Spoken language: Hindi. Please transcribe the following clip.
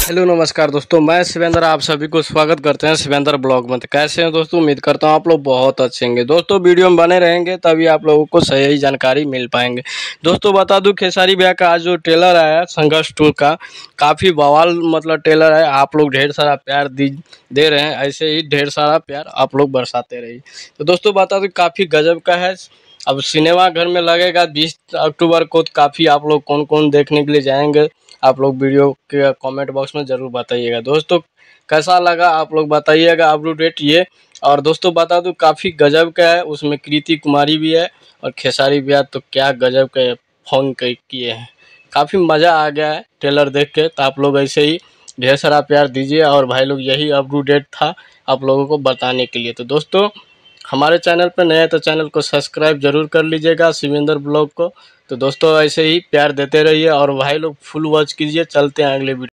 हेलो नमस्कार दोस्तों, मैं शिवेंद्र आप सभी को स्वागत करते हैं शिवेंद्र ब्लॉग में। तो कैसे हैं दोस्तों? उम्मीद करता हूं आप लोग बहुत अच्छे होंगे। दोस्तों वीडियो में बने रहेंगे तभी आप लोगों को सही जानकारी मिल पाएंगे। दोस्तों बता दूं, खेसारी भैया का आज जो ट्रेलर आया संघर्ष 2 का, काफ़ी बवाल मतलब ट्रेलर है। आप लोग ढेर सारा प्यार दे रहे हैं, ऐसे ही ढेर सारा प्यार आप लोग बरसाते रहिए। तो दोस्तों बता दूं, काफ़ी गजब का है। अब सिनेमा घर में लगेगा 20 अक्टूबर को। तो काफ़ी आप लोग कौन कौन देखने के लिए जाएंगे, आप लोग वीडियो के कमेंट बॉक्स में ज़रूर बताइएगा। दोस्तों कैसा लगा आप लोग बताइएगा अपडेट ये। और दोस्तों बता दूं, काफ़ी गजब का है, उसमें कृति कुमारी भी है और खेसारी भैया तो क्या गजब का फोन किए हैं। काफ़ी मज़ा आ गया है ट्रेलर देख के। तो आप लोग ऐसे ही ढेर सारा प्यार दीजिए। और भाई लोग यही अपडेट था आप लोगों को बताने के लिए। तो दोस्तों हमारे चैनल पर नए हैं तो चैनल को सब्सक्राइब जरूर कर लीजिएगा, शिवेंद्र ब्लॉग को। तो दोस्तों ऐसे ही प्यार देते रहिए और भाई लोग फुल वॉच कीजिए। चलते हैं अगले वीडियो।